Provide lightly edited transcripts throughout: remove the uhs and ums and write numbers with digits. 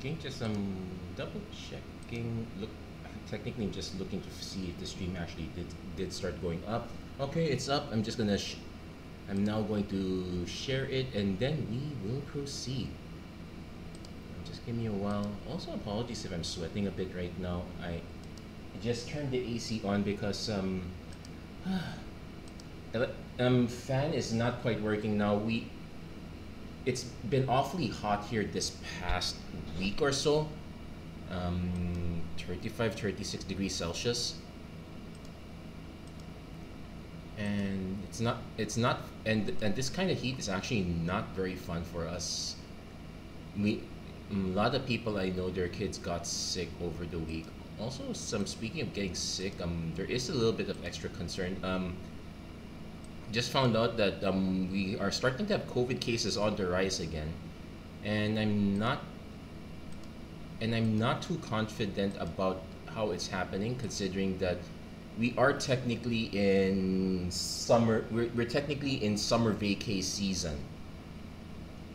Okay, just double checking. Look, technically, I'm just looking to see if the stream actually did start going up. Okay, it's up. I'm just gonna. I'm now going to share it, and then we will proceed. Just give me a while. Also, apologies if I'm sweating a bit right now. I just turned the AC on because fan is not quite working now. It's been awfully hot here this past week or so. 35, 36 degrees Celsius. And it's not and this kind of heat is actually not very fun for us. A lot of people I know, their kids got sick over the week. Also, speaking of getting sick, there is a little bit of extra concern. Just found out that we are starting to have COVID cases on the rise again, and I'm not too confident about how it's happening, considering that we are technically in summer. We're technically in summer vacay season.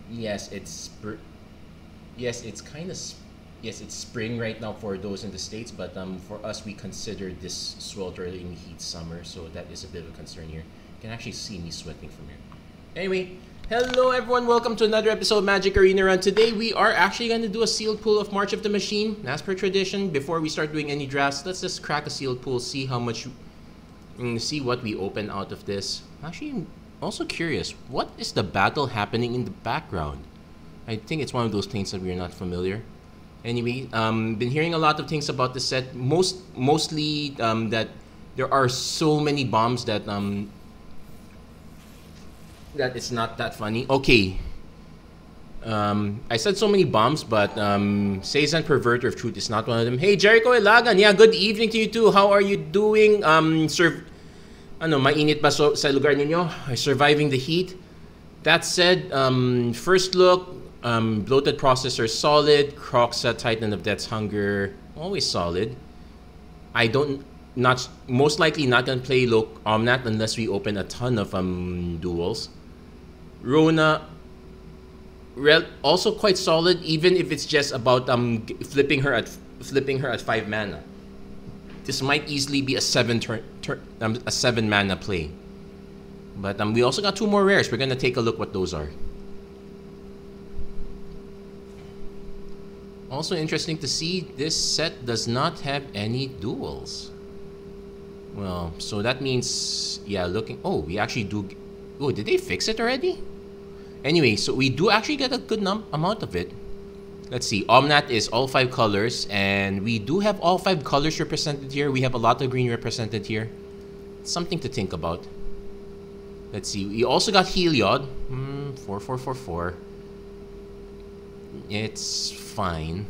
Yes, it's spring right now for those in the States, but for us, we consider this sweltering heat summer, so that is a bit of a concern here. You can actually see me sweating from here. Anyway, hello everyone, welcome to another episode of Magic Arena Run. Today we are actually going to do a sealed pool of March of the Machine. As per tradition, before we start doing any drafts, let's just crack a sealed pool, see how much, see what we open out of this. Actually, I'm also curious, what is the battle happening in the background? I think it's one of those things that we're not familiar. Anyway, been hearing a lot of things about this set. Mostly that there are so many bombs that that it's not that funny. Okay. I said so many bombs, but Seizan Perverter of Truth is not one of them. Hey, Jericho Ilagan. Yeah, good evening to you too. How are you doing? Mainit ba sa lugar ninyo? Surviving the heat? That said, first look, bloated processor solid, Croxa Titan of Death's Hunger always solid. Most likely not gonna play Omnat unless we open a ton of duels. Rona also quite solid, even if it's just about flipping her at 5 mana. This might easily be a 7 mana play. But we also got 2 more rares. We're gonna take a look what those are. Also interesting to see, this set does not have any duels. Well, so that means, yeah, we actually do. Oh, did they fix it already? Anyway, so we do actually get a good amount of it. Let's see, Omnat is all 5 colors, and we do have all 5 colors represented here. We have a lot of green represented here. Something to think about. Let's see, we also got Heliod. 4. It's fine.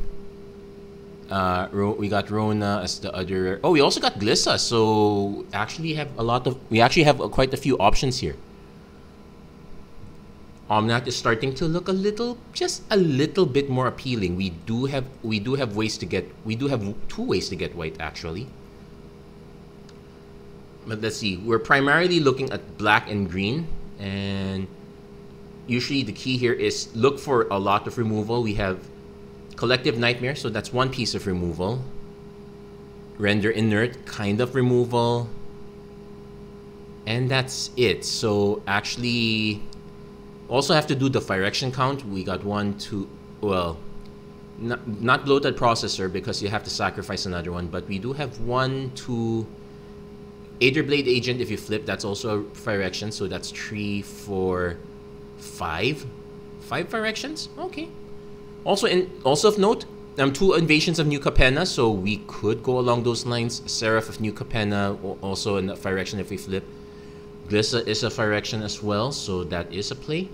We got Rona as the other. Oh, we also got Glissa. So actually we actually have quite a few options here. Omnat is starting to look just a little bit more appealing. We do have 2 ways to get white actually. But let's see, we're primarily looking at black and green, and usually the key here is look for a lot of removal. We have Collective Nightmare, so that's 1 piece of removal. Render Inert, kind of removal. And that's it. So actually, also have to do the Phyrexian count. We got 1, 2, well, not Bloated Processor because you have to sacrifice another one, but we do have 1, 2, Aetherblade Agent if you flip, that's also a Phyrexian, so that's 3, 4, 5 Phyrexians. Okay. Also of note, 2 Invasions of New Capenna, so we could go along those lines. Seraph of New Capenna, also a Phyrexian if we flip. Glissa is a Phyrexian as well, so that is a play.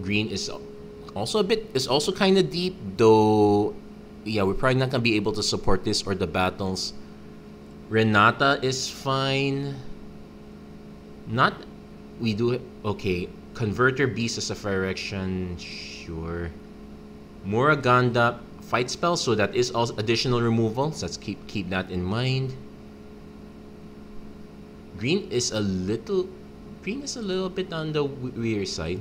Green is also kind of deep, though. Yeah, we're probably not gonna be able to support this or the battles. Renata is fine. Okay. Converter Beast is a Phyrexian, sure. Moraganda fight spell, so that is also additional removal. So let's keep that in mind. Green green is a little bit on the weird side.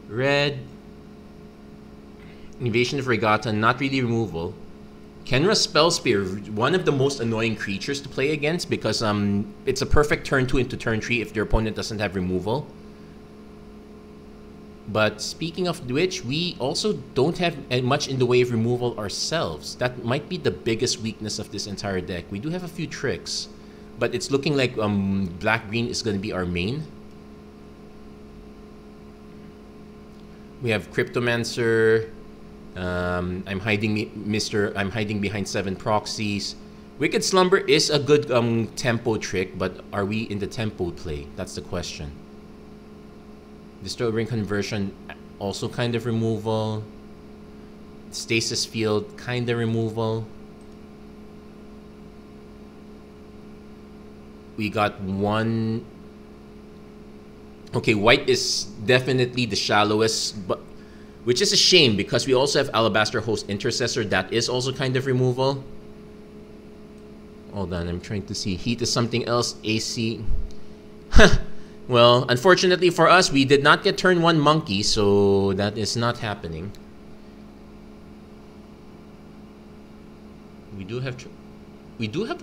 Red, Invasion of Regatta, not really removal. Kenra Spell Spear, one of the most annoying creatures to play against because it's a perfect turn 2 into turn 3 if their opponent doesn't have removal. But speaking of which, we also don't have much in the way of removal ourselves. That might be the biggest weakness of this entire deck. We do have a few tricks, but it's looking like black-green is going to be our main. We have Cryptomancer. I'm hiding behind 7 proxies. Wicked Slumber is a good tempo trick, but are we in the tempo play? That's the question. Disturbing Conversion, also kind of removal. Stasis Field, kind of removal. We got one. Okay, white is definitely the shallowest, but which is a shame because we also have Alabaster Host Intercessor. That is also kind of removal. Hold on, I'm trying to see. Heat is something else. AC. Well, unfortunately for us, we did not get turn 1 monkey, so that is not happening. We do have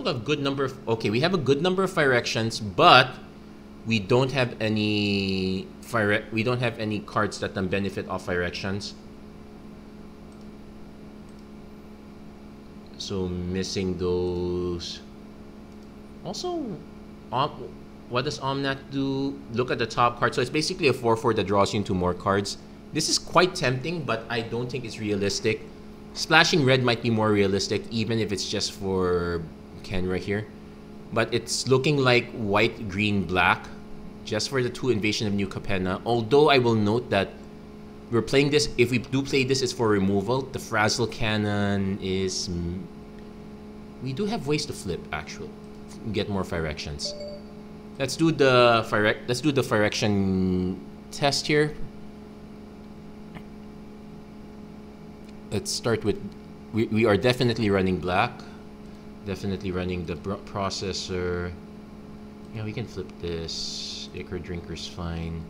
a good number of... Okay, we have a good number of Fire Actions, but we don't have any cards that can benefit off Fire Actions. So missing those. Also, what does Omnat do? Look at the top card. So it's basically a 4/4 that draws you into more cards. This is quite tempting, but I don't think it's realistic. Splashing red might be more realistic, even if it's just for Kenra here. But it's looking like white, green, black, just for the 2 Invasion of New Capenna. Although I will note that we're playing this, if we do play this, it's for removal. The Frazzle Cannon is... We do have ways to flip, actually. Get more Fire Actions. Let's do the Fire Action test here. Let's start with... We are definitely running black. Definitely running the processor. Yeah, we can flip this. Ichor Drinker's fine.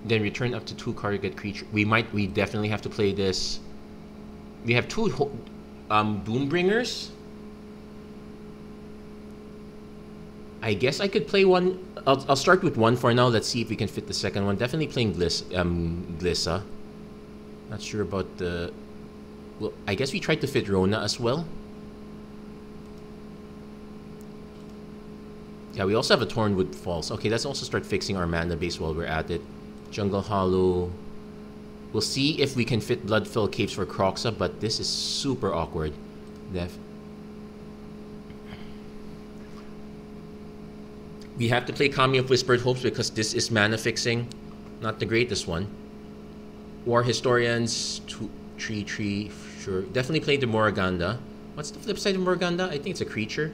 Then return up to 2 target creature. We definitely have to play this. We have 2 Doombringers. I guess I could play one. I'll start with one for now. Let's see if we can fit the second one. Definitely playing Glissa. Not sure about the... Well, I guess we tried to fit Rona as well. Yeah, we also have a Tornwood Falls. Okay, let's also start fixing our mana base while we're at it. Jungle Hollow. We'll see if we can fit Bloodfell Caves for Croxa, but this is super awkward. We have to play Kami of Whispered Hopes because this is mana fixing. Not the greatest one. War Historians, 2/3/3, sure. Definitely play the Moraganda. What's the flip side of Moraganda? I think it's a creature.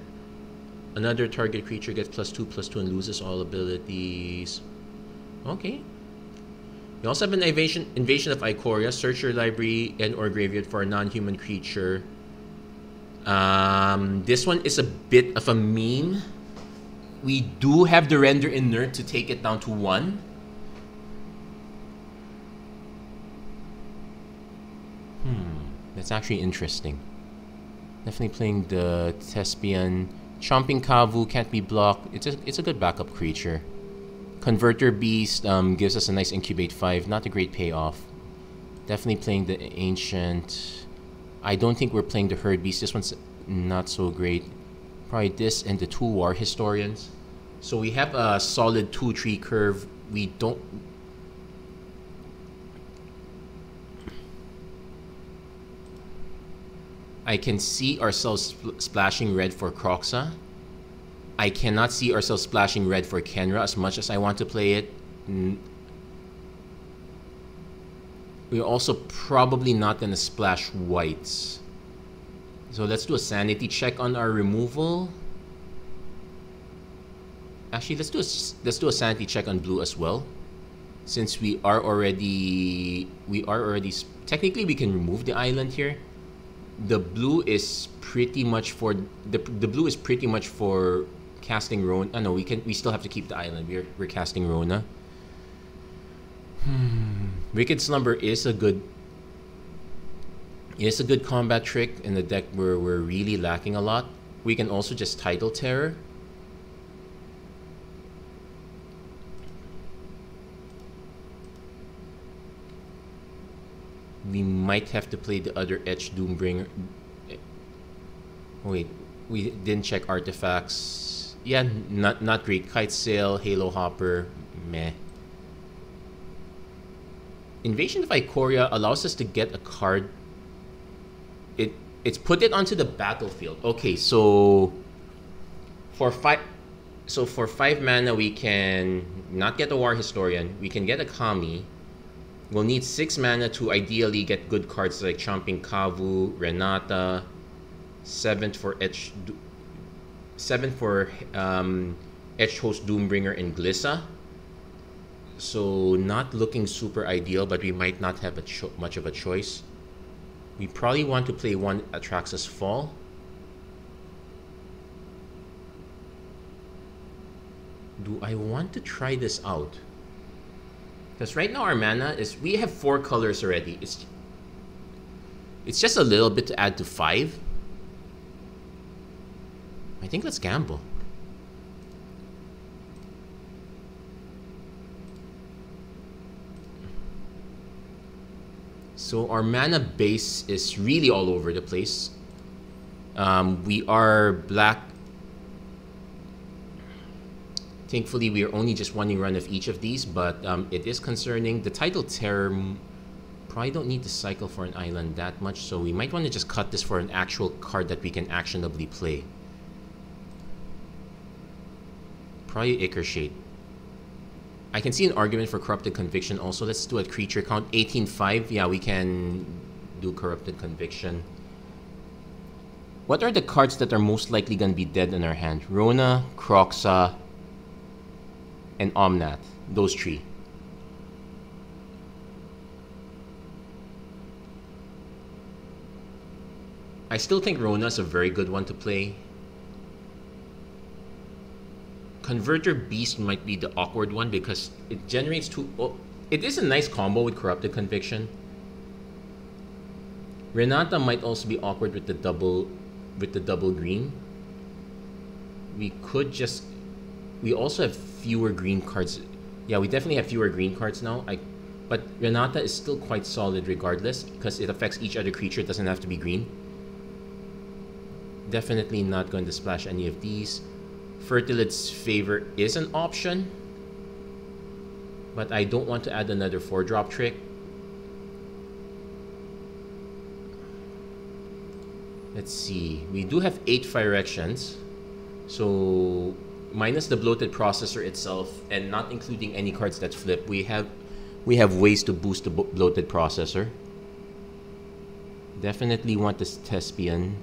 Another target creature gets +2/+2 and loses all abilities. Okay. We also have an Invasion of Ikoria. Search your library and or graveyard for a non-human creature. This one is a bit of a meme. We do have the Render Inert to take it down to 1. That's actually interesting. Definitely playing the Thespian. Chomping Kavu can't be blocked. It's a good backup creature. Converter Beast gives us a nice Incubate 5. Not a great payoff. Definitely playing the Ancient. I don't think we're playing the Herd Beast. This one's not so great. Probably this and the 2 War Historians. So we have a solid 2-tree curve. We don't... I can see ourselves splashing red for Croxa. I cannot see ourselves splashing red for Kenra as much as I want to play it. We're also probably not going to splash whites. So let's do a sanity check on our removal. Actually, let's do a sanity check on blue as well. Since we are already technically we can remove the island here. The blue is pretty much for casting Rona. Oh, no, we still have to keep the island. We're casting Rona. Wicked Slumber is a good combat trick in the deck where we're really lacking a lot. We can also just Tidal Terror. We might have to play the other Etched Doombringer. Oh, wait, we didn't check artifacts. Yeah, not great. Kite Sail, Halo Hopper, meh. Invasion of Ikoria allows us to get a card. It's put it onto the battlefield. Okay, so for 5 mana we can not get a War Historian. We can get a Kami. We'll need 6 mana to ideally get good cards like Chomping Kavu, Renata, 7 for Etched Host Doombringer and Glissa. So not looking super ideal, but we might not have much of a choice. We probably want to play one Atraxas Fall. Do I want to try this out? Because right now our mana is, we have 4 colors already. It's just a little bit to add to 5. I think let's gamble. So our mana base is really all over the place. We are black. Thankfully, we are only just one run of each of these, but it is concerning. The Tidal Terror probably don't need to cycle for an island that much, so we might want to just cut this for an actual card that we can actionably play. Probably Ichor Shade. I can see an argument for Corrupted Conviction also. Let's do a creature count. 18-5. Yeah, we can do Corrupted Conviction. What are the cards that are most likely going to be dead in our hand? Rona, Kroxa, and Omnath. Those 3. I still think Rona is a very good one to play. Converter Beast might be the awkward one because it generates 2... Oh, it is a nice combo with Corrupted Conviction. Renata might also be awkward with the double green. We could just... We also have fewer green cards. Yeah, we definitely have fewer green cards now. But Renata is still quite solid regardless because it affects each other creature. It doesn't have to be green. Definitely not going to splash any of these. Fertilid's Favor is an option, but I don't want to add another 4-drop trick. Let's see. We do have 8 Phyrexians, so minus the Bloated Processor itself and not including any cards that flip, we have ways to boost the Bloated Processor. Definitely want this Thespian.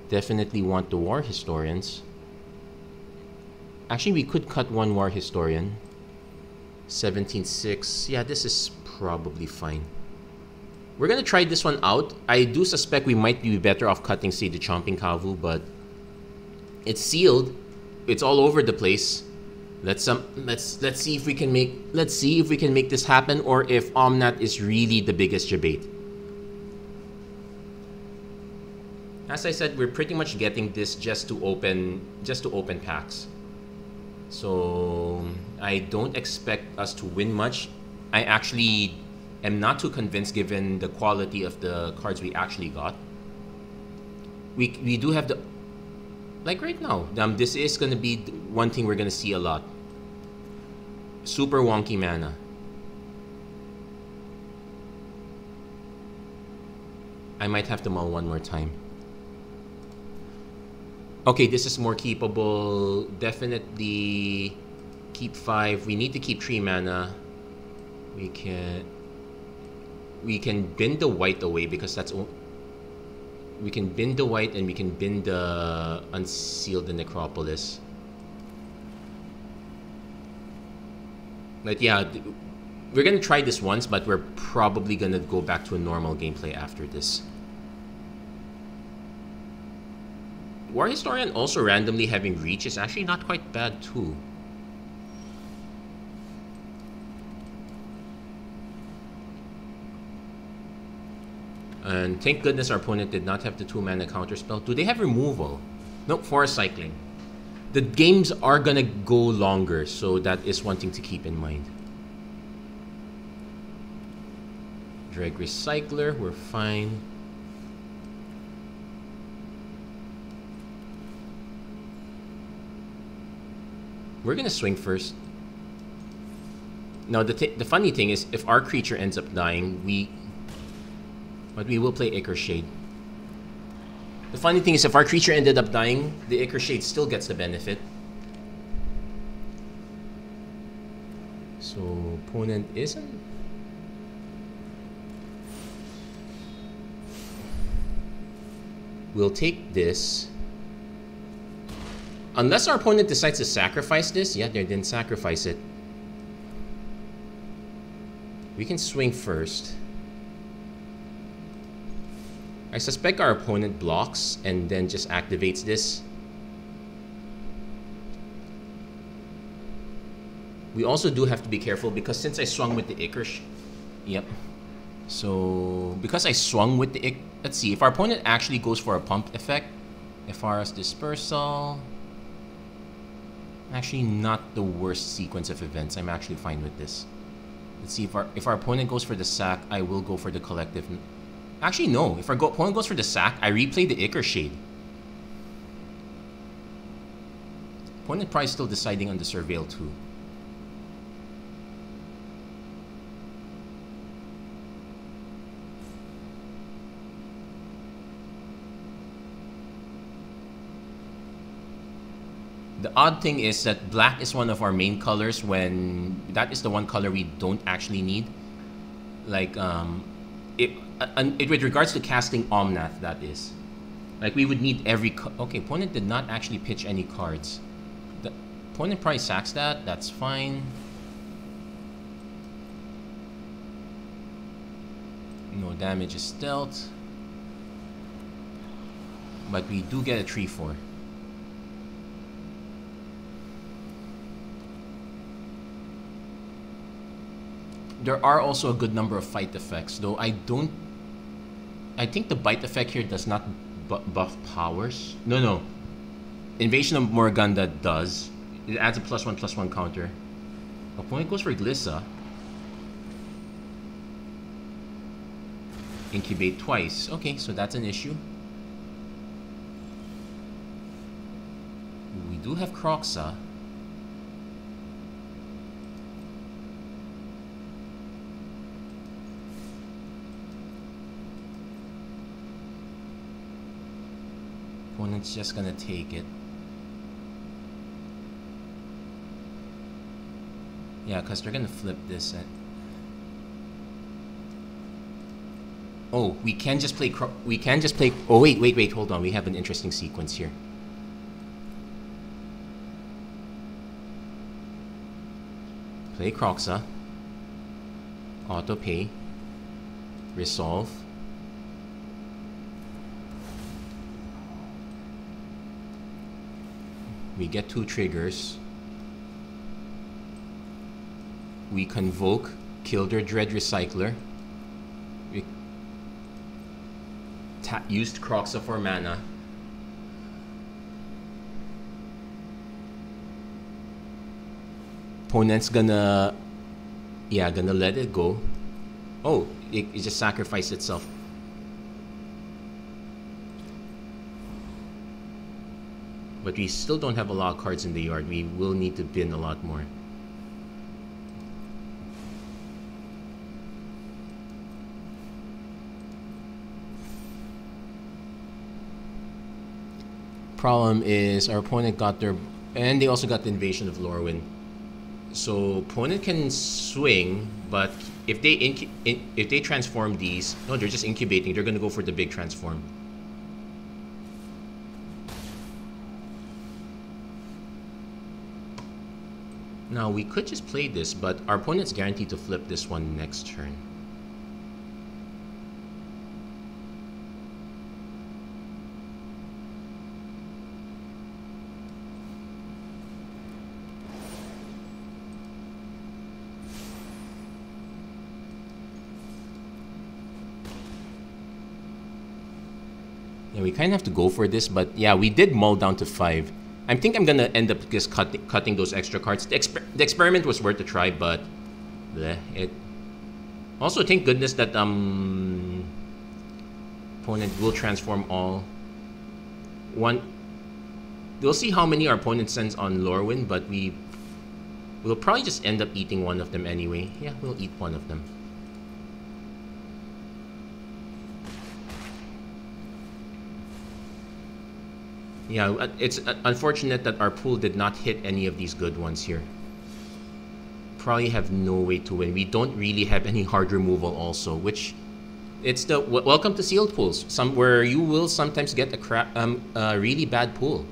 Definitely want the War Historians. Actually, we could cut 1 War Historian. 17-6. Yeah, this is probably fine. We're going to try this one out. I do suspect we might be better off cutting, say, the Chomping Kavu, but it's sealed. It's all over the place. Let's see if we can make this happen, or if Omnath is really the biggest debate. As I said, we're pretty much getting this just to open packs. So I don't expect us to win much. I actually am not too convinced given the quality of the cards we actually got. We do have the... Like right now, this is going to be one thing we're going to see a lot. Super wonky mana. I might have to mull one more time. Okay, this is more keepable. Definitely keep 5. We need to keep 3 mana. We can bin the white away because that's... We can bin the white and we can bin the Unseal the Necropolis. But yeah, we're gonna try this once, but we're probably gonna go back to a normal gameplay after this. War Historian also randomly having reach is actually not quite bad too. And thank goodness our opponent did not have the 2-mana counterspell. Do they have removal? Nope, forest cycling. The games are gonna go longer, so that is one thing to keep in mind. Dreg Recycler, we're fine. We're gonna swing first. Now the funny thing is, if our creature ends up dying, we will play Ichor Shade. The funny thing is, if our creature ended up dying, the Ichor Shade still gets the benefit. So opponent isn't. We'll take this. Unless our opponent decides to sacrifice this. Yeah, they didn't sacrifice it. We can swing first. I suspect our opponent blocks and then just activates this. We also do have to be careful because since I swung with the Ichor... Yep. So, because I swung with the... Let's see, if our opponent actually goes for a pump effect, Ephara's Dispersal... Actually, not the worst sequence of events. I'm actually fine with this. Let's see, if our opponent goes for the sack, I will go for the collective... Actually, no. If our opponent goes for the sack, I replay the Ichor Shade. Opponent probably still deciding on the Surveil too. The odd thing is that black is one of our main colors when that is the one color we don't actually need. Like, with regards to casting Omnath, that is. Like, we would need every... Okay, opponent did not actually pitch any cards. The opponent probably sacks that. That's fine. No damage is stealth. But we do get a 3/4. There are also a good number of fight effects, though I think the bite effect here does not buff powers. No. Invasion of Morgunda does. It adds a +1/+1 counter. Opponent goes for Glissa. Incubate twice. Okay, so that's an issue. We do have Kroxa. Opponent's just gonna take it. Yeah, because they're gonna flip this. Oh, we can just play. Oh wait. Hold on. We have an interesting sequence here. Play Kroxa. Auto pay. Resolve. We get 2 triggers. We convoke, kill their Dread Recycler. We used Kroxa for mana. Opponent's gonna let it go. Oh, it just sacrificed itself. But we still don't have a lot of cards in the yard. We will need to bin a lot more. Problem is our opponent got their... And they also got the Invasion of Lorwyn. So opponent can swing, but if they transform these... No, they're just incubating. They're going to go for the big transform. Now, we could just play this, but our opponent's guaranteed to flip this one next turn. we kind of have to go for this, but yeah, we did mull down to 5. I think I'm gonna end up just cutting those extra cards. The experiment was worth a try, but bleh, it. Also, thank goodness that opponent will transform all. We'll see how many our opponent sends on Lorwyn, but we'll probably just end up eating one of them anyway. Yeah, we'll eat one of them. Yeah, it's unfortunate that our pool did not hit any of these good ones here. Probably have no way to win. We don't really have any hard removal also, which it's the welcome to sealed pools, where you will sometimes get a really bad pool.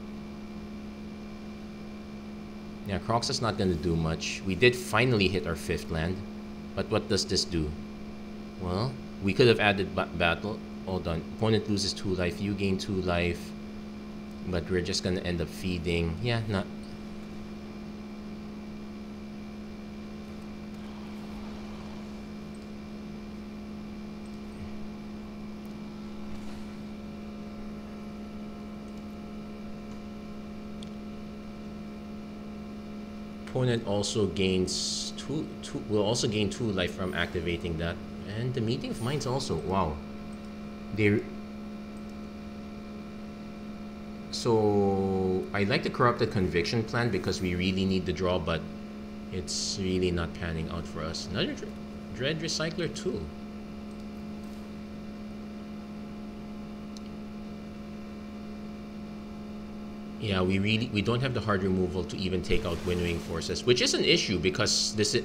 Yeah, Croxa's not gonna do much. We did finally hit our 5th land, but what does this do? Well, we could have added battle. Hold on, opponent loses 2 life, you gain 2 life. But we're just gonna end up feeding. Yeah, not. Opponent also gains two. Will also gain 2 life from activating that, and the meeting of minds also. Wow, they. So I like the corrupted conviction plan because we really need the draw, but it's really not panning out for us. Another dread recycler too. Yeah, we don't have the hard removal to even take out winnowing forces, which is an issue because this is.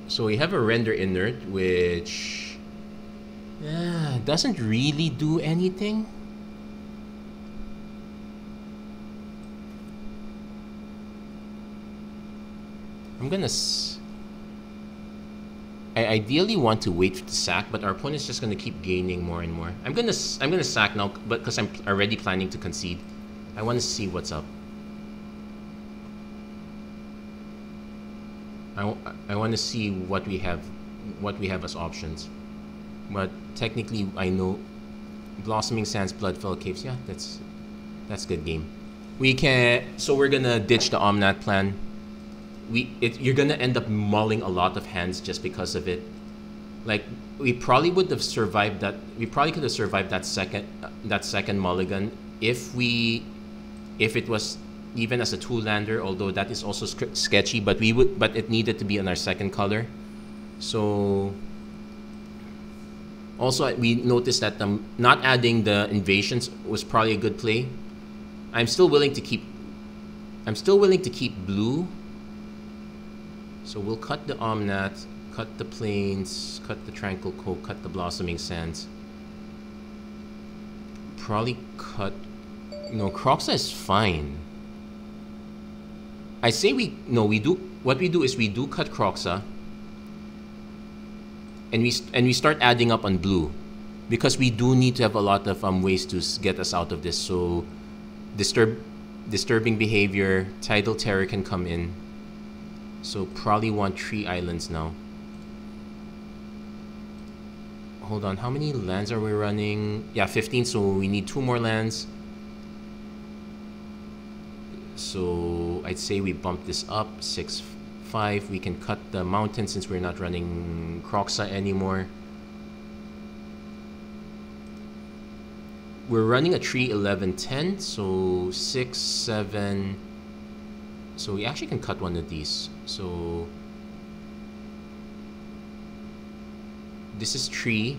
So we have a render inert, which doesn't really do anything. I'm gonna. I ideally want to wait to sack, but our opponent's just gonna keep gaining more and more. I'm gonna sack now, but because I'm already planning to concede, I want to see what's up. I want to see what we have as options. But technically, I know Blossoming Sands, Bloodfell Caves. Yeah, that's good game. So we're gonna ditch the Omnat plan. You're gonna end up mulling a lot of hands just because of it. Like we probably would have survived that. We probably could have survived that second mulligan if it was even as a 2-lander, although that is also sketchy, but it needed to be on our 2nd color. So also we noticed that not adding the invasions was probably a good play. I'm still willing to keep blue. So we'll cut the Omnat, cut the Plains, cut the Tranquil Cove, cut the Blossoming Sands. Probably cut. No, Croxa is fine. I say what we do is we do cut Croxa, and we start adding up on blue, because we do need to have a lot of ways to get us out of this. So disturbing behavior, tidal terror can come in. So probably want 3 islands now. Hold on, how many lands are we running? Yeah, 15. So we need 2 more lands. So I'd say we bump this up 6-5. We can cut the mountain since we're not running Croxa anymore. We're running a 3-11-10, so 6-7. So we actually can cut one of these. So this is 3,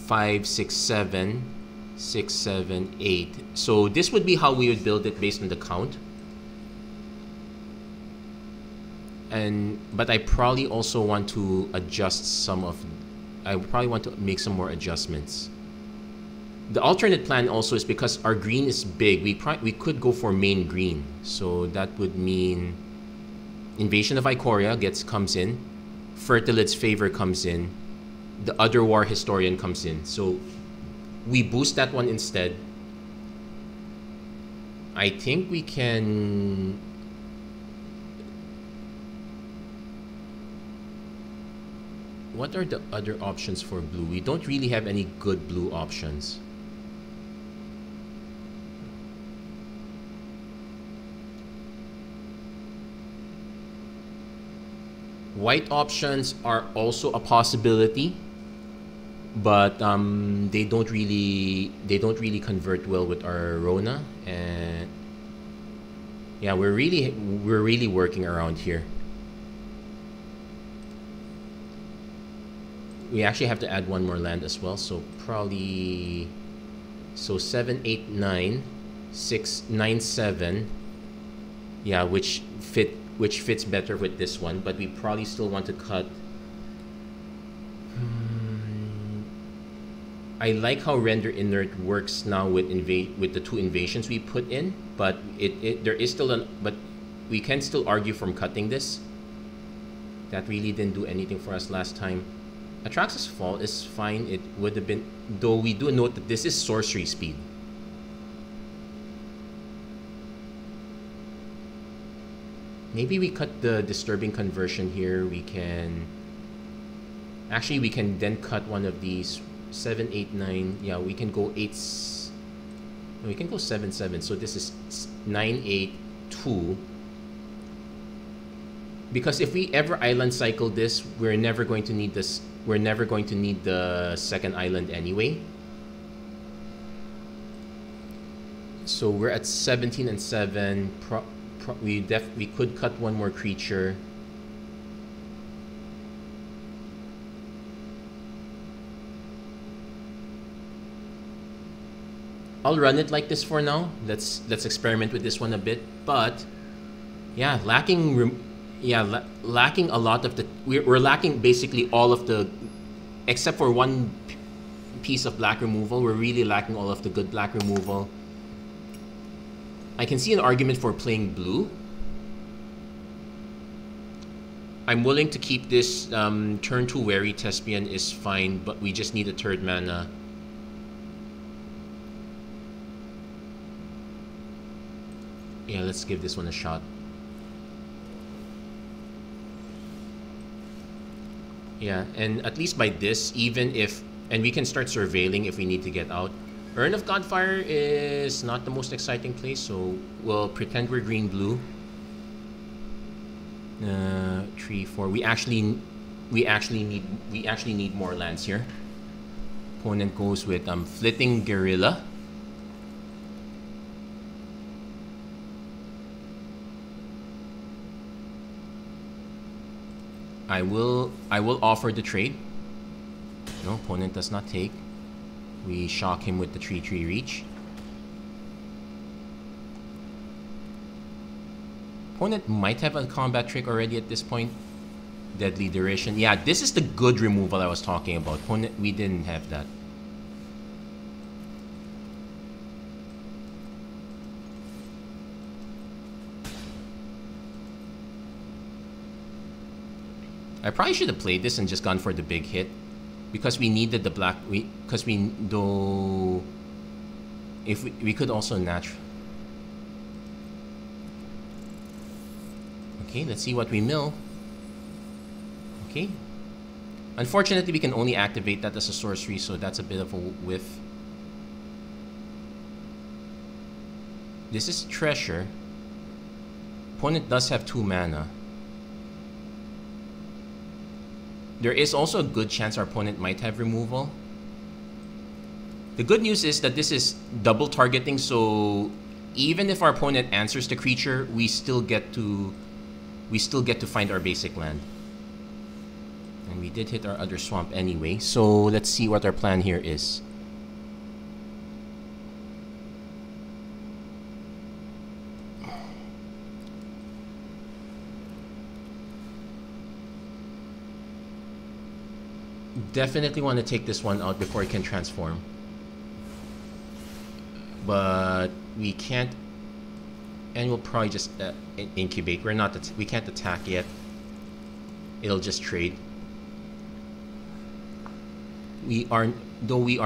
5, 6, 7. 6, 7, 8. So this would be how we would build it based on the count. But I probably also want to adjust I probably want to make some more adjustments. The alternate plan also is because our green is big. We could go for main green. So that would mean Invasion of Ikoria comes in, Fertilid's Favor comes in, the Other War Historian comes in. So we boost that one instead. I think we can. What are the other options for blue? We don't really have any good blue options. White options are also a possibility, but they don't really convert well with our Rona, and yeah, we're really working around here. We actually have to add one more land as well, so probably 7, 8, 9, 6, 9, 7. Yeah, which fits better with this one, but we probably still want to cut. I like how render inert works now with the 2 invasions we put in, but there is still but we can still argue from cutting this. That really didn't do anything for us last time. Atrax's Fall is fine. It would have been, though we do note that this is sorcery speed. Maybe we cut the disturbing conversion here. We can then cut one of these. 7, 8, 9. Yeah, we can go 8. We can go 7, 7. So this is 9, 8, 2. Because if we ever island cycle this, we're never going to need this. We're never going to need the second island anyway. So we're at 17 and 7. We could cut one more creature. I'll run it like this for now. Let's experiment with this one a bit. But yeah, lacking a lot of the. We're lacking basically all of the, except for one piece of black removal. We're really lacking all of the good black removal. I can see an argument for playing blue. I'm willing to keep this. Turn 2 Wary Thespian is fine, but we just need a 3rd mana. Yeah, let's give this one a shot. Yeah, and at least by this, even if, and we can start surveilling if we need to get out. Urn of Godfire is not the most exciting place, so we'll pretend we're green-blue. 3, 4. We actually need more lands here. Opponent goes with Flitting Guerrilla. I will offer the trade. No, opponent does not take. We shock him with the 3/3 reach. Opponent might have a combat trick already at this point. Deadly Duration. Yeah, this is the good removal I was talking about. Opponent, we didn't have that. I probably should have played this and just gone for the big hit, because we needed the black. Because we though, if we could also natural. Okay, let's see what we mill. Okay. Unfortunately, we can only activate that as a sorcery, so that's a bit of a whiff. This is Treasure. Opponent does have 2 mana. There is also a good chance our opponent might have removal. The good news is that this is double targeting, so even if our opponent answers the creature, we still get to find our basic land. And we did hit our other swamp anyway, so let's see what our plan here is. Definitely want to take this one out before it can transform. But we can't, and we'll probably just incubate. We can't attack yet. It'll just trade. We are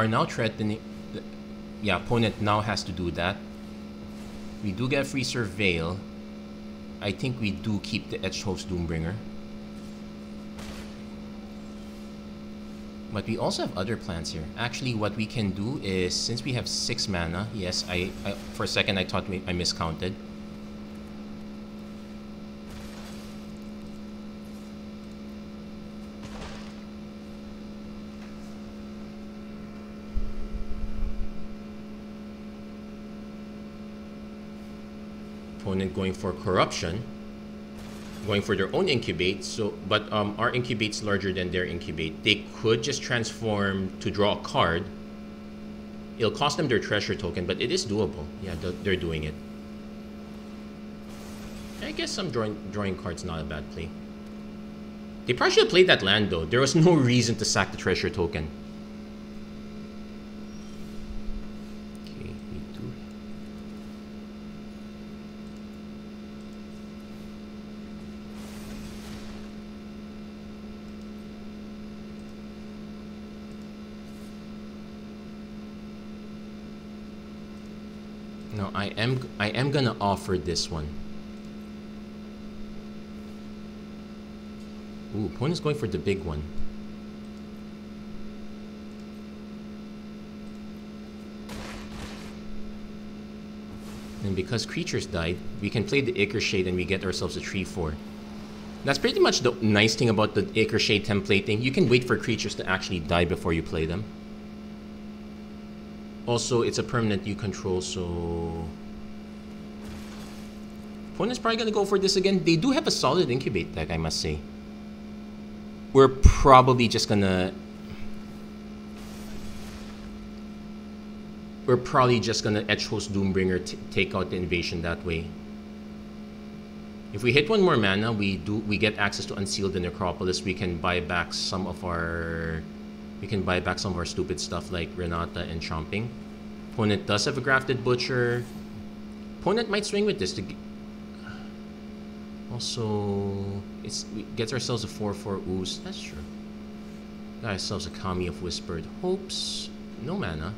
now threatening. Yeah, opponent now has to do that. We do get free surveil. I think we do keep the Etched Host Doombringer. But we also have other plans here. Actually, what we can do is, since we have 6 mana, yes, I for a second I thought I miscounted. Opponent going for corruption, going for their own incubate. So, but our incubate's larger than their incubate. They could just transform to draw a card. It'll cost them their treasure token, but it is doable. Yeah, they're doing it. I guess some drawing cards not a bad play. They probably should have played that land though. There was no reason to sack the treasure token. No, I am gonna offer this one. Ooh, opponent's going for the big one. And because creatures died, we can play the Acre Shade and we get ourselves a 3/4. That's pretty much the nice thing about the Acre Shade templating. You can wait for creatures to actually die before you play them. Also, it's a permanent you control, so... Opponent's probably gonna go for this again. They do have a solid incubate deck, I must say. We're probably just gonna... Edge Host Doombringer take out the invasion that way. If we hit one more mana, we get access to Unseal the Necropolis. We can buy back some of our... stupid stuff like Renata and Chomping. Opponent does have a Grafted Butcher. Opponent might swing with this to... Also, we gets ourselves a 4/4 Ooze. That's true. Got ourselves a Kami of Whispered Hopes. No mana.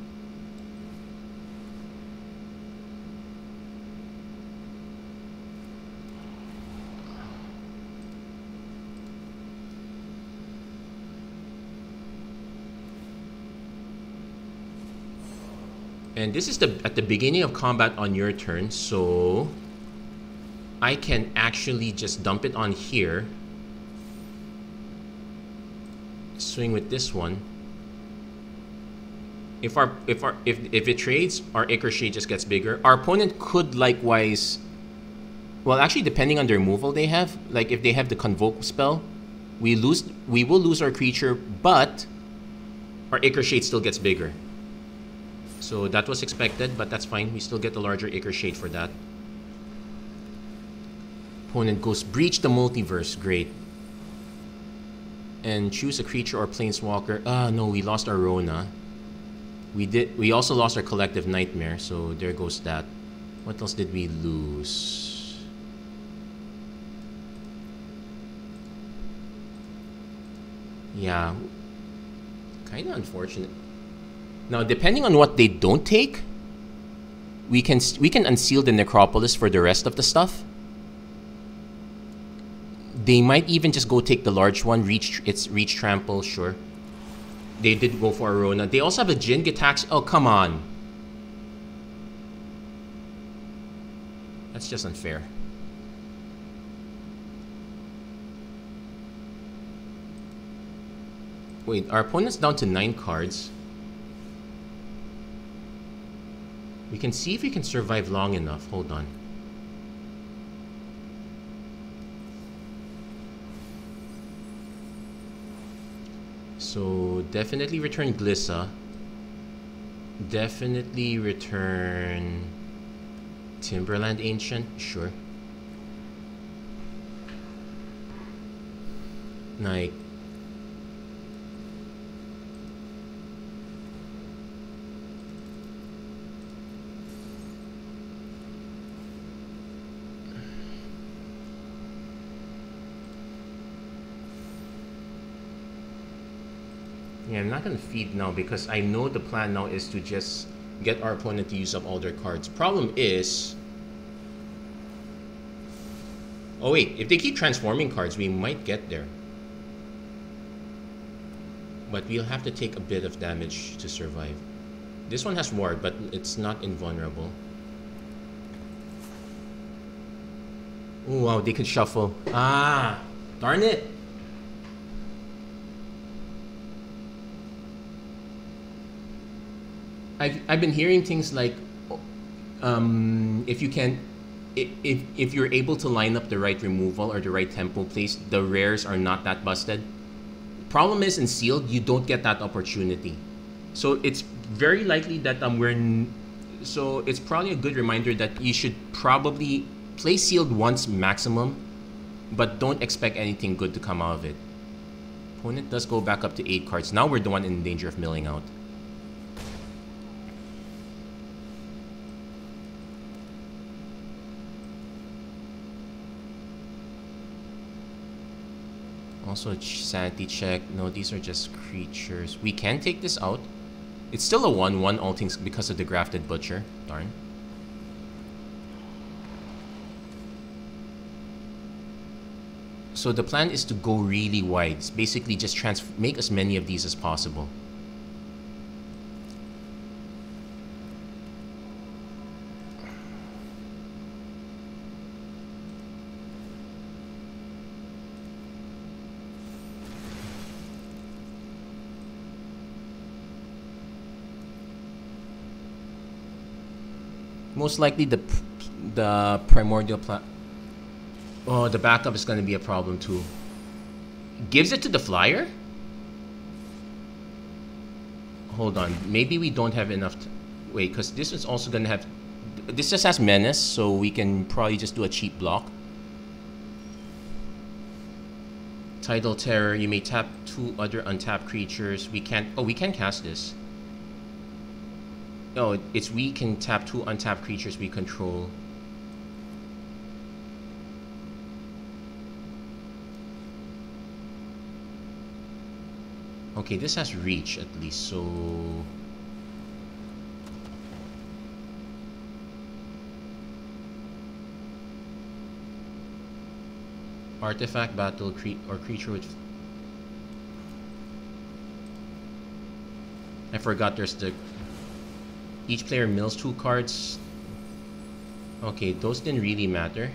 And this is at the beginning of combat on your turn, so I can actually just dump it on here. Swing with this one. If it trades, our Acre Shade just gets bigger. Our opponent could likewise, well, actually depending on the removal they have, like if they have the Convoke spell, we will lose our creature, but our Acre Shade still gets bigger. So that was expected, but that's fine. We still get the larger Acre Shade for that. Opponent goes Breach the Multiverse. Great. And choose a creature or planeswalker. Ah, no, we lost our Rona. We also lost our Collective Nightmare, so there goes that. What else did we lose? Yeah. Kinda unfortunate. Now, depending on what they don't take, we can unseal the Necropolis for the rest of the stuff. They might even just go take the large one, reach Trample, sure. They did go for Arona. They also have a Jin Gitax. Oh, come on. That's just unfair. Wait, our opponent's down to 9 cards. We can see if we can survive long enough. Hold on. So, definitely return Glissa. Definitely return Timberland Ancient. Sure. Like, yeah, I'm not going to feed now because I know the plan now is to just get our opponent to use up all their cards. Problem is... Oh wait, if they keep transforming cards, we might get there. but we'll have to take a bit of damage to survive. This one has ward, but it's not invulnerable. Oh wow, they could shuffle. Ah, darn it. I've been hearing things like, if you can, if you're able to line up the right removal or the right tempo place, the rares are not that busted. Problem is in sealed, you don't get that opportunity. So it's very likely that so it's probably a good reminder that you should probably play sealed once maximum, but don't expect anything good to come out of it. Opponent does go back up to 8 cards. Now we're the one in danger of milling out. Also a sanity check. No, these are just creatures. We can take this out. It's still a 1/1, all things because of the grafted butcher. Darn. So the plan is to go really wide. It's basically just make as many of these as possible. Most likely the primordial oh, the backup is going to be a problem too. Gives it to the flyer? Hold on, maybe we don't have enough. Wait, because this is also going to have. This just has menace, so we can probably just do a cheap block. Tidal Terror. You may tap 2 other untapped creatures. We can't. Oh, we can cast this. No, it's we can tap 2 untapped creatures we control. Okay, this has reach at least, so... Artifact, battle, or creature with... I forgot there's the... Each player mills 2 cards. Okay, those didn't really matter.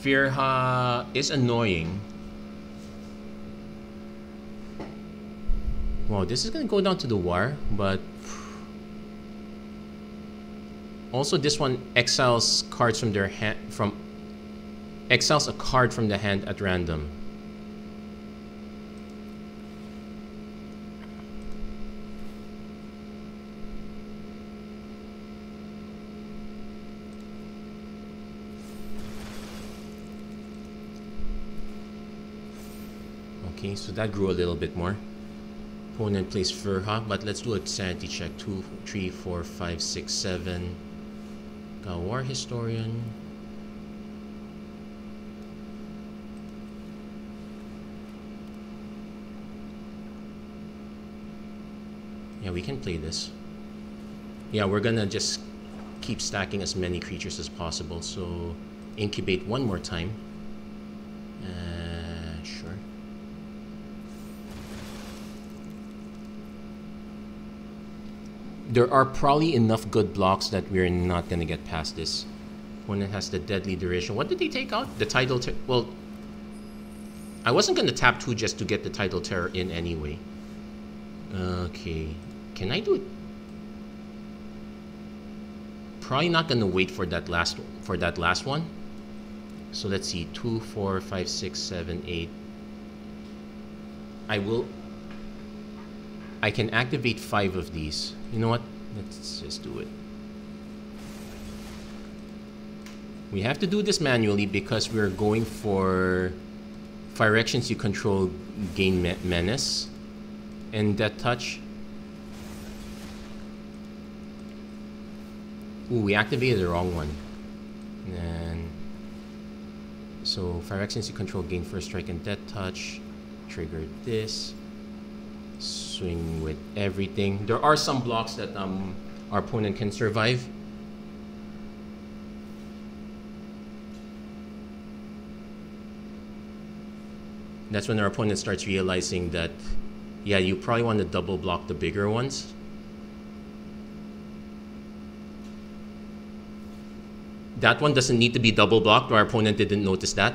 Firha is annoying. Wow, this is gonna go down to the wire, but also this one exiles cards from their hand. Exiles a card from the hand at random. Okay, so that grew a little bit more. Opponent plays Firha, but let's do a sanity check. 2, 3, 4, 5, 6, 7. Got War Historian. Yeah, we can play this. Yeah, we're gonna just keep stacking as many creatures as possible. So incubate one more time. Sure. There are probably enough good blocks that we're not gonna get past this. Opponent has the Deadly Duration. What did they take out? The Tidal Terror. Well, I wasn't gonna tap 2 just to get the Tidal Terror in anyway. Okay, can I do it? Probably not gonna wait for that last one. So let's see, 2, 4, 5, 6, 7, 8. I can activate 5 of these. You know what? Let's just do it. We have to do this manually because we're going for Phyrexians you control gain menace and Death Touch. Ooh, we activated the wrong one. And so Phyrexians you control gain first strike and Death Touch. Trigger this. Swing with everything. There are some blocks that our opponent can survive. That's when our opponent starts realizing that Yeah, you probably want to double block the bigger ones. That one doesn't need to be double blocked. Our opponent didn't notice that.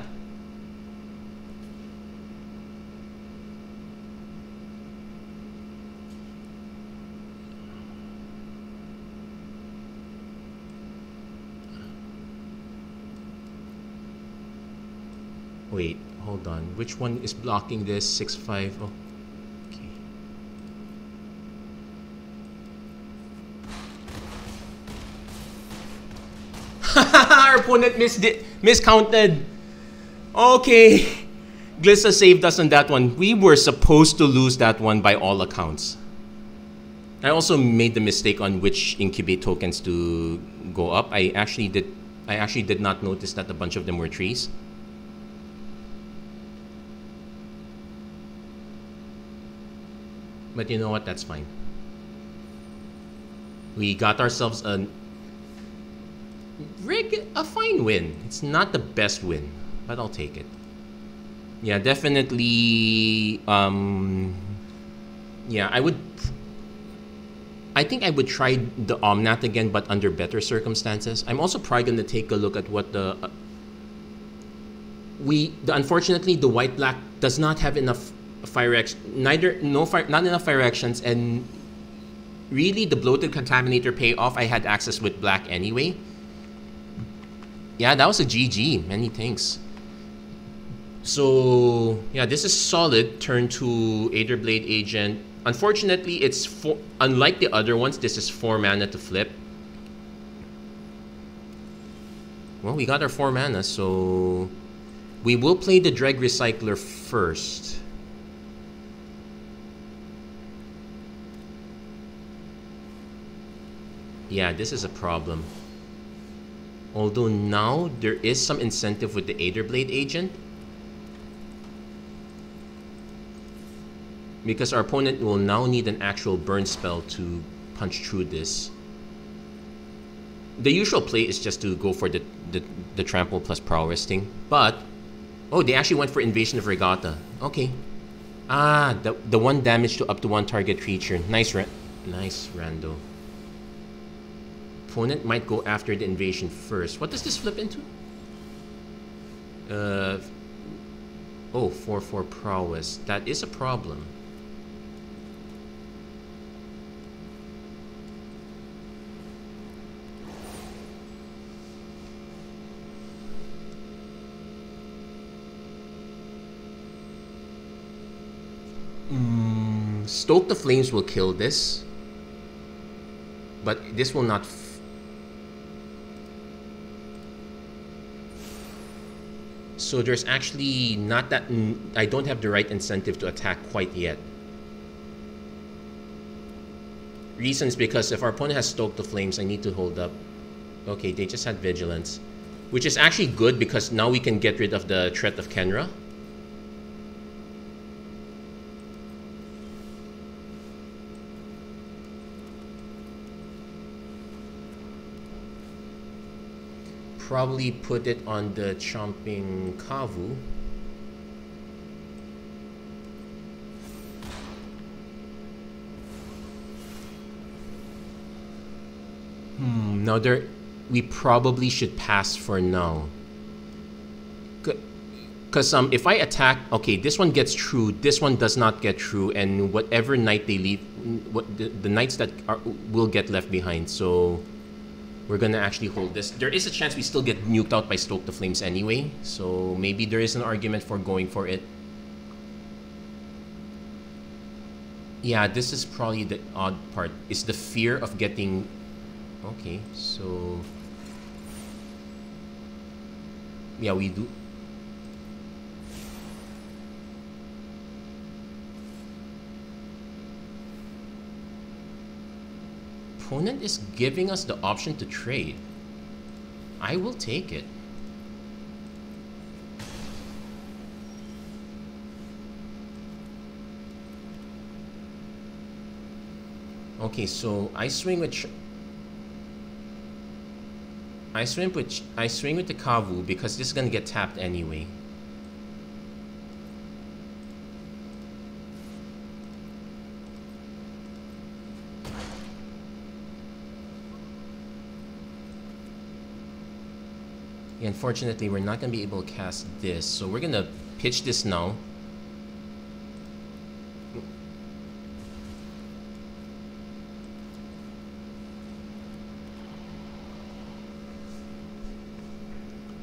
Wait, hold on. Which one is blocking this? 6-5. Oh, okay. Our opponent miscounted. Okay. Glissa saved us on that one. We were supposed to lose that one by all accounts. I also made the mistake on which incubate tokens to go up. I actually did not notice that a bunch of them were trees. But you know what? That's fine. We got ourselves a fine win. It's not the best win, but I'll take it. Yeah, definitely. Yeah, I think I would try the Omnath again, but under better circumstances. I'm also probably going to take a look at what unfortunately, the white-black does not have enough fire not enough fire actions, and really the bloated contaminator payoff I had access with black anyway. Yeah, that was a GG. Many thanks. So yeah, this is solid. Turn to Aetherblade Agent. Unfortunately, it's unlike the other ones, this is 4 mana to flip. Well, we got our 4 mana, so we will play the Dreg Recycler first. Yeah, this is a problem. Although now there is some incentive with the Aetherblade Agent, because our opponent will now need an actual burn spell to punch through this. The usual play is just to go for the trample plus prowess thing, but oh, they actually went for Invasion of Regatta. Okay. Ah, the 1 damage to up to 1 target creature. Nice rando. Opponent might go after the invasion first. What does this flip into? Oh, 4/4 prowess. That is a problem. Stoke the Flames will kill this, but this will not. So there's actually not that. I don't have the right incentive to attack quite yet. Reasons because if our opponent has Stoke the Flames, I need to hold up. Okay, they just had Vigilance, which is actually good because now we can get rid of the threat of Kenra. Probably put it on the Chomping Kavu. Now we probably should pass for now. Because if I attack, okay, this one gets through, this one does not get through, and whatever knight they leave, the knights that will get left behind. So we're gonna actually hold this. There is a chance we still get nuked out by Stoke the Flames anyway, so maybe there is an argument for going for it. Yeah, this is probably the odd part, is the fear of getting... Okay, so... Yeah, we do... Opponent is giving us the option to trade. I will take it. Okay, so I swing with the Kavu because this is gonna get tapped anyway. Yeah, unfortunately, we're not going to be able to cast this. So we're going to pitch this now.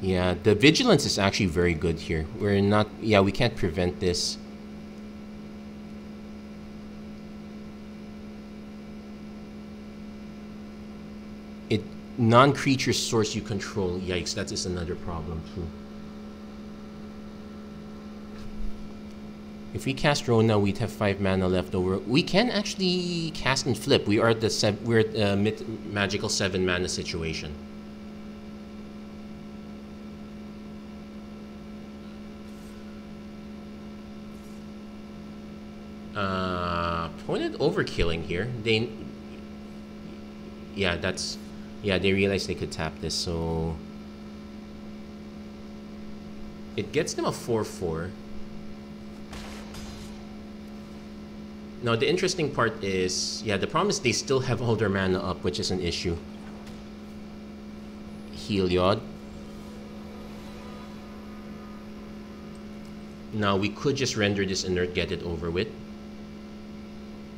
Yeah, the vigilance is actually very good here. We're not... Yeah, we can't prevent this. Non-creature source you control. Yikes, that is another problem too. If we cast Rona, we'd have 5 mana left over. We can actually cast and flip. We're at the magical 7 mana situation. Opponent overkilling here. Yeah, that's... Yeah, they realized they could tap this, so... It gets them a 4/4. Now, the interesting part is... Yeah, the problem is they still have all their mana up, which is an issue. Heliod. Now, we could just render this inert, get it over with.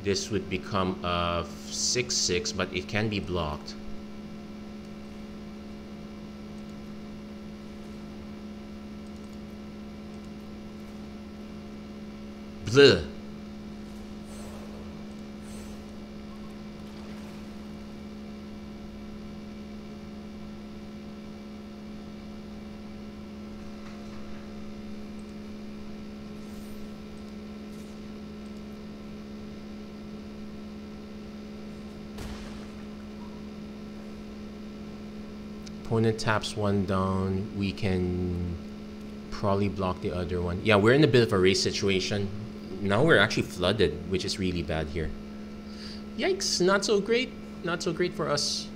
This would become a 6/6, but it can be blocked. Bleh. Opponent taps one down. We can probably block the other one. Yeah, we're in a bit of a race situation. Now we're actually flooded, which is really bad here. Yikes, not so great. Not so great for us.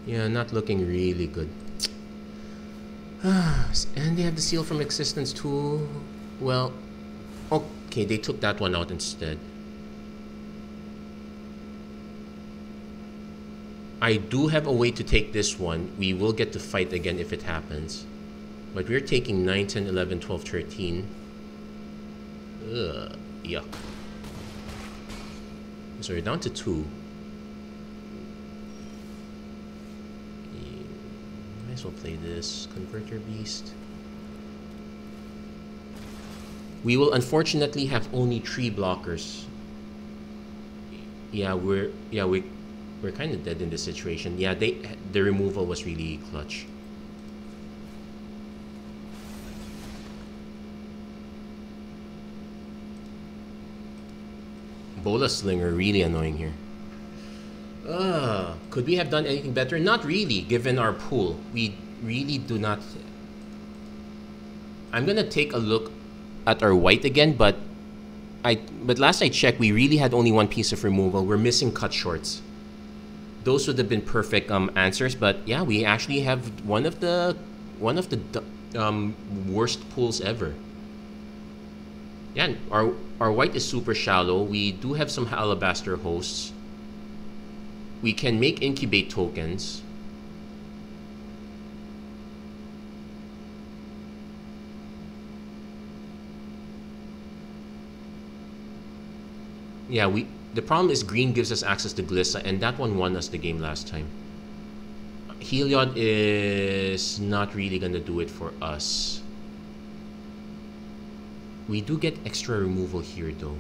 Yeah, not looking really good. And they have the seal from existence too. Well, okay, they took that one out instead. I do have a way to take this one. We will get to fight again if it happens. But we're taking 9, 10, 11, 12, 13. Ugh, yuck. So we're down to 2. Might as well play this. Converter Beast. We will unfortunately have only 3 blockers. Yeah, we're kind of dead in this situation. Yeah, the removal was really clutch. Bola Slinger, really annoying here. Could we have done anything better? Not really, given our pool. We really do not... I'm gonna take a look at our white again, but last I checked, we really had only 1 piece of removal. We're missing cut shorts. Those would have been perfect answers, but yeah, we actually have one of the worst pools ever. Yeah, our white is super shallow. We do have some alabaster hosts. We can make incubate tokens. Yeah, the problem is green gives us access to Glissa, and that one won us the game last time. Heliod is not really gonna do it for us. We do get extra removal here though.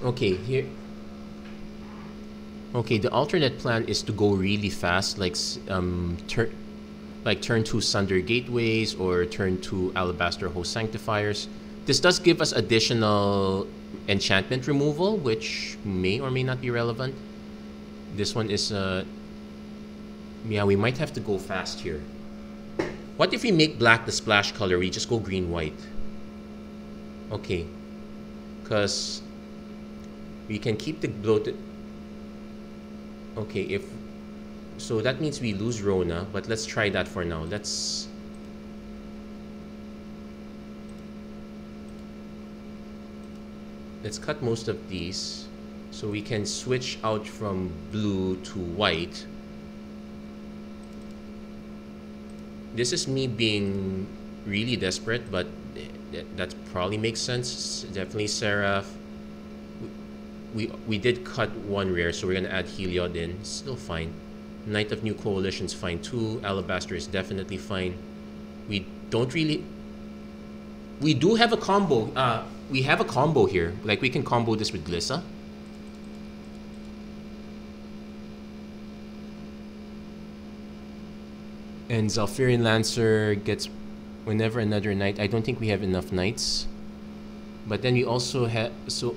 Okay, here. Okay, the alternate plan is to go really fast, like turn 2 Sunder Gateways or turn 2 Alabaster Host Sanctifiers. This does give us additional enchantment removal, which may or may not be relevant. This one is yeah, we might have to go fast here. What if we make black the splash color? We just go green-white. Okay. Because we can keep the bloated... Okay, so that means we lose Rona, but let's try that for now. Let's cut most of these. So we can switch out from blue to white. This is me being really desperate, but that probably makes sense. Definitely Seraph. We did cut one rare, so we're gonna add Heliod in. Still fine. Knight of New Coalition's fine too. Alabaster is definitely fine. We don't really... We do have a combo. We have a combo here. Like, we can combo this with Glissa. And Zalfirian Lancer gets whenever another knight. I don't think we have enough knights. But then we also have... So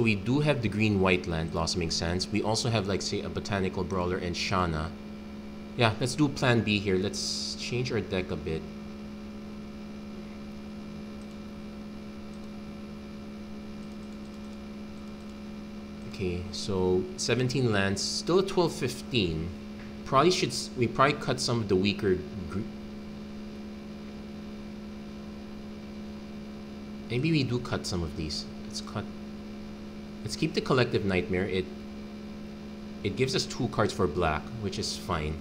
we do have the green-white land, Blossoming Sands. We also have, like, say, a Botanical Brawler and Shana. Yeah, let's do plan B here. Let's change our deck a bit. Okay, so 17 lands, still at 12-15. We probably cut some of the weaker. Maybe we do cut some of these. Let's keep the Collective Nightmare. It gives us 2 cards for black, which is fine.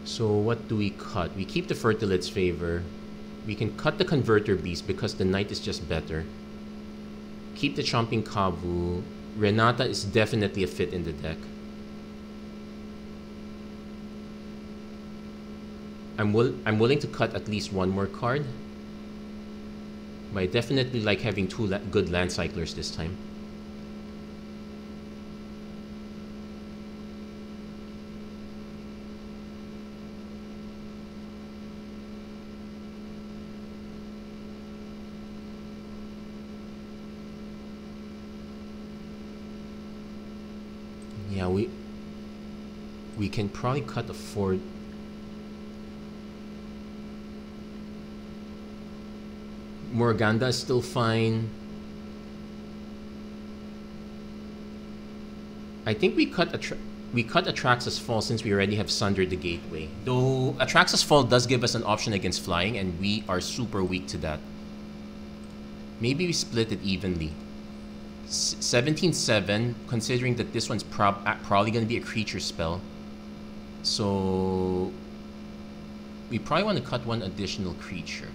So what do we cut? We keep the Fertilid's Favor. We can cut the Converter Beast because the Knight is just better. Keep the Chomping Kavu. Renata is definitely a fit in the deck. I'm willing to cut at least one more card. But I definitely like having 2 good land cyclers this time. Yeah, we can probably cut a 4. Morganda is still fine. I think we cut Atraxas Fall since we already have Sundered the Gateway. Though Atraxas Fall does give us an option against flying, and we are super weak to that. Maybe we split it evenly. 17-7, considering that this one's probably going to be a creature spell. So we probably want to cut one additional creature.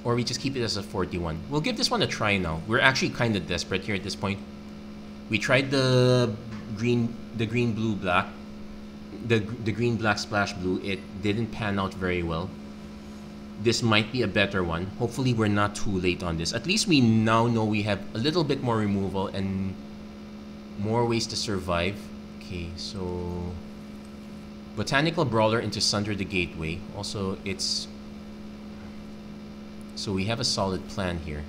Or we just keep it as a 41. We'll give this one a try now. We're actually kind of desperate here at this point. We tried the green blue black, the green black splash blue. It didn't pan out very well. This might be a better one. Hopefully we're not too late on this. At least we now know we have a little bit more removal and more ways to survive. Okay, so Botanical Brawler into Sunder the Gateway. Also, it's... So we have a solid plan here.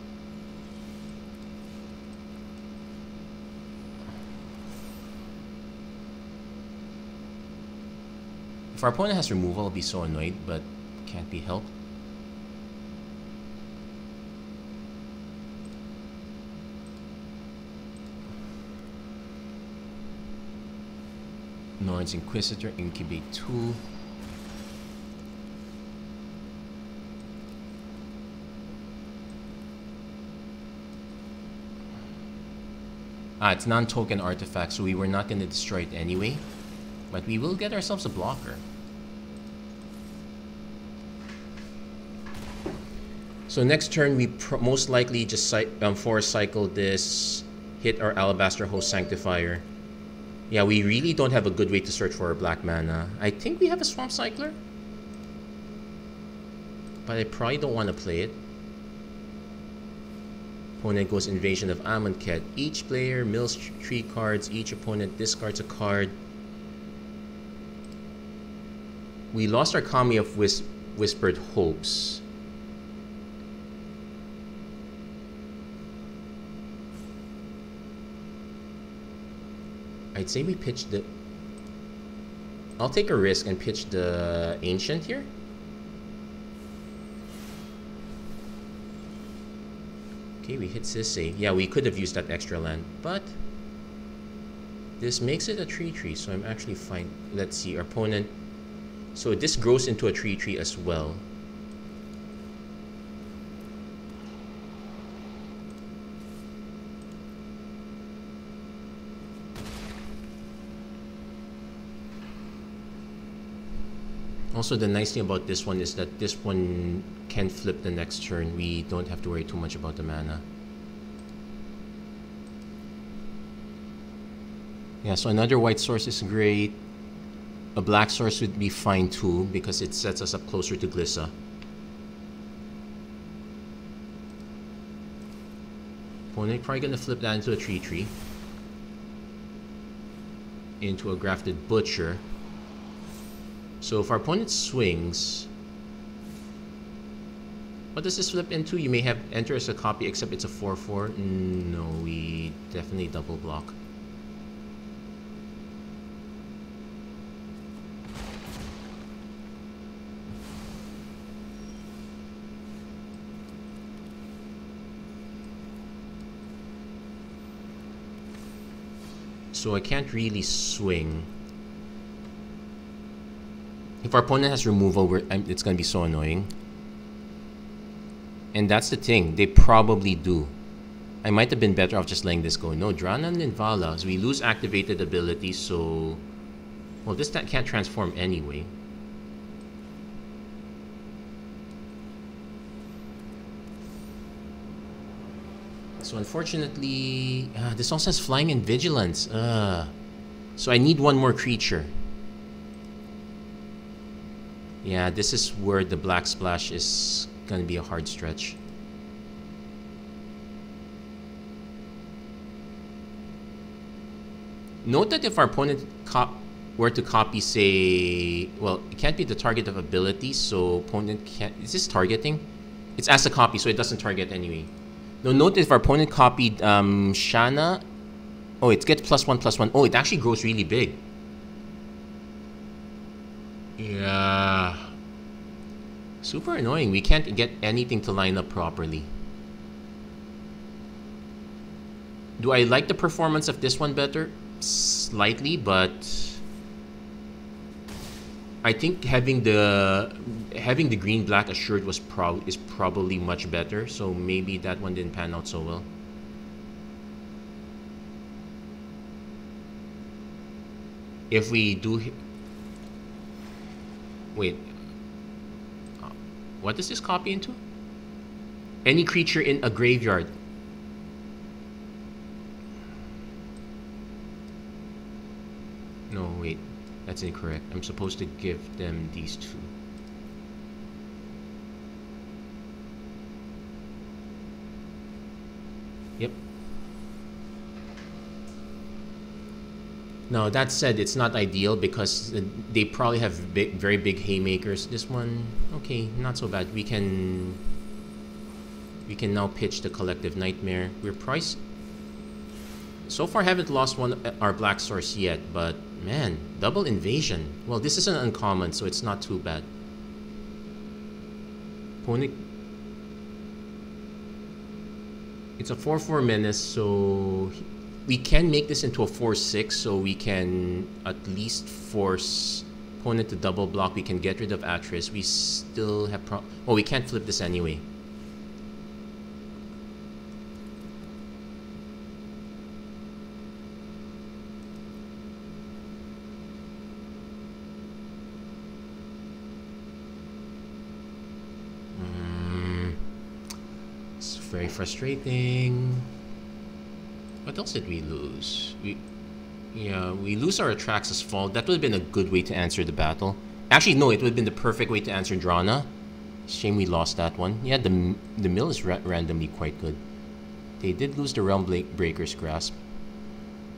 If our opponent has removal, I'll be so annoyed, but can't be helped. Norn's Inquisitor, Incubate 2. It's non-token artifact, so we were not going to destroy it anyway. But we will get ourselves a blocker. So next turn, we most likely just force cycle this, hit our Alabaster Host Sanctifier. Yeah, we really don't have a good way to search for our black mana. I think we have a Swamp Cycler. But I probably don't want to play it. Opponent goes Invasion of Amonkhet. Each player mills 3 cards. Each opponent discards a card. We lost our Kami of Whispered Hopes. I'd say we pitch the... I'll take a risk and pitch the Ancient here. Okay, we hit Sisay. Yeah, we could have used that extra land, but this makes it a 3/3, so I'm actually fine. Let's see, our opponent... So this grows into a 3/3 as well. Also, the nice thing about this one is that this one can flip the next turn. We don't have to worry too much about the mana. Yeah, so another white source is great. A black source would be fine too because it sets us up closer to Glissa. Opponent probably gonna flip that into a tree. Into a grafted butcher. So if our opponent swings, what does this flip into? You may have enter as a copy, except it's a 4/4. No, we definitely double block. So I can't really swing. If our opponent has removal, it's going to be so annoying. And that's the thing. They probably do. I might have been better off just letting this go. No, Drana and Ninvala. So we lose activated ability, so... Well, this can't transform anyway. So unfortunately... this also has Flying and Vigilance. So I need one more creature. Yeah, this is where the Black Splash is gonna be a hard stretch. Note that if our opponent were to copy, say... Well, it can't be the target of ability, so opponent can't... Is this targeting? It's as a copy, so it doesn't target anyway. Now note that if our opponent copied Shanna... Oh, it gets +1/+1. Oh, it actually grows really big. Yeah. Super annoying. We can't get anything to line up properly. Do I like the performance of this one better? Slightly, but I think having the green black assured is probably much better. So maybe that one didn't pan out so well. If we do... Wait. What does this copy into? Any creature in a graveyard. No, wait. That's incorrect. I'm supposed to give them these two. Yep. Now, that said, it's not ideal because they probably have very big haymakers. This one, okay, not so bad. We can now pitch the Collective Nightmare. We're priced. So far, haven't lost our black source yet, but man, double invasion. Well, this is an uncommon, so it's not too bad. Opponent. It's a 4/4 menace, so we can make this into a 4/6, so we can at least force opponent to double block. We can get rid of Atris. We still have oh, we can't flip this anyway. It's very frustrating. What else did we lose? We lose our Atraxas Fall. That would have been a good way to answer the battle. Actually, no, it would have been the perfect way to answer Drana. Shame we lost that one. Yeah, the mill is randomly quite good. They did lose the Realm Breaker's Grasp.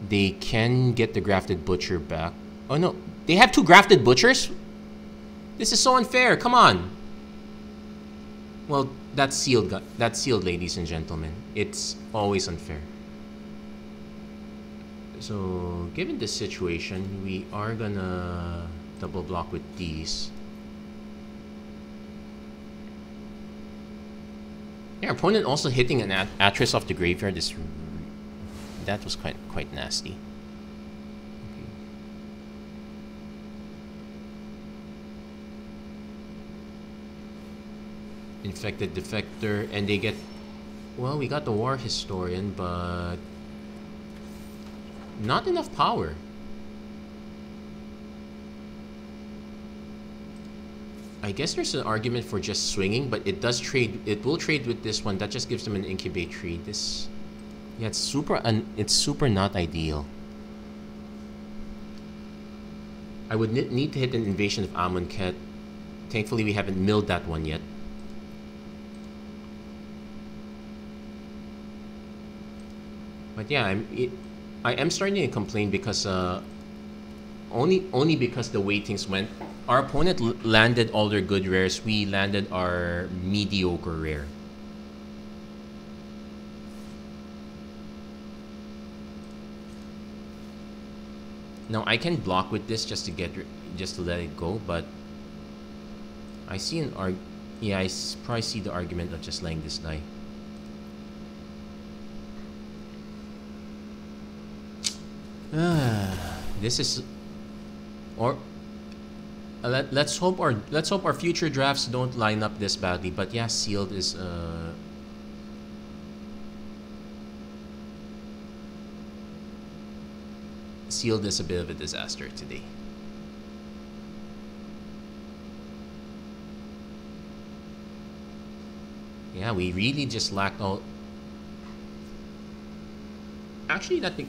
They can get the Grafted Butcher back. Oh no, they have two Grafted Butchers? This is so unfair, come on! Well, that's sealed, ladies and gentlemen. It's always unfair. So, given this situation, we are gonna double block with these. Yeah, our opponent also hitting an Atris off the graveyard is... That was quite nasty. Okay. Infected Defector, and they get... Well, we got the War Historian, but... Not enough power. I guess there's an argument for just swinging, but it does trade. It will trade with this one. That just gives them an incubate tree. This, yeah, it's super not ideal. I would need to hit an invasion of Amonkhet. Thankfully, we haven't milled that one yet. But yeah, I am starting to complain because only because the way things went. Our opponent landed all their good rares. We landed our mediocre rare. Now I can block with this just to let it go, but I see yeah, I probably see the argument of just letting this die. This is, or let's hope our future drafts don't line up this badly. But yeah, sealed is sealed is a bit of a disaster today. Yeah, we really just lacked all. Actually, that thing.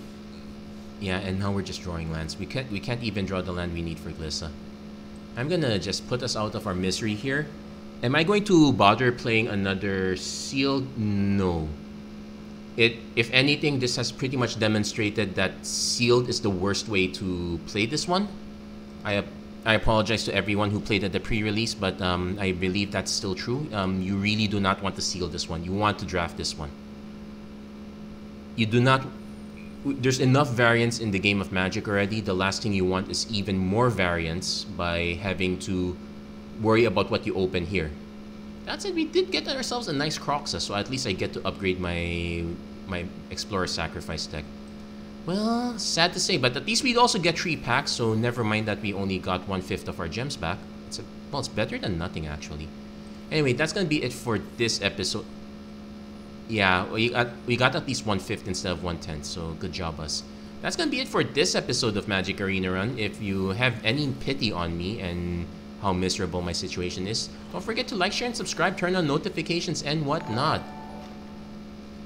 Yeah, and now we're just drawing lands. We can't even draw the land we need for Glissa. I'm gonna just put us out of our misery here. Am I going to bother playing another sealed? No. If anything, this has pretty much demonstrated that sealed is the worst way to play this one. I apologize to everyone who played at the pre-release, but I believe that's still true. You really do not want to seal this one. You want to draft this one. You do not. There's enough variance in the game of Magic already. The last thing you want is even more variance by having to worry about what you open here. That said, we did get ourselves a nice Croxa, so at least I get to upgrade my Explorer Sacrifice deck. Well, sad to say, but at least we'd also get 3 packs, so never mind that we only got 1/5 of our gems back. Well, it's better than nothing, actually. Anyway, that's gonna be it for this episode. Yeah, we got at least 1/5 instead of 1/10, so good job us. That's gonna be it for this episode of Magic Arena Run. If you have any pity on me and how miserable my situation is, don't forget to like, share, and subscribe, turn on notifications, and whatnot.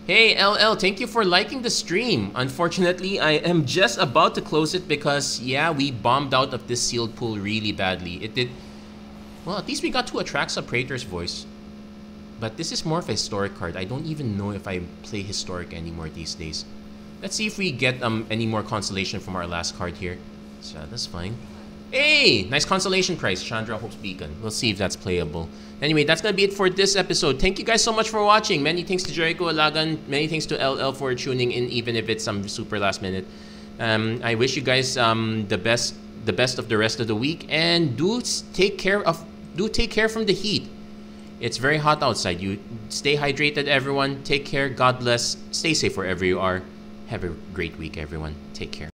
Hey, LL, thank you for liking the stream. Unfortunately, I am just about to close it because, yeah, we bombed out of this sealed pool really badly. It did. Well, at least we got to Atraxa Praetor's Voice. But this is more of a historic card. I don't even know if I play historic anymore these days. Let's see if we get any more consolation from our last card here. So that's fine. Hey! Nice consolation prize. Chandra Hope's Beacon. We'll see if that's playable. Anyway, that's gonna be it for this episode. Thank you guys so much for watching. Many thanks to Jericho Alagan. Many thanks to LL for tuning in, even if it's some super last minute. I wish you guys the best of the rest of the week, and do take care from the heat. It's very hot outside. You stay hydrated, everyone. Take care. God bless. Stay safe wherever you are. Have a great week, everyone. Take care.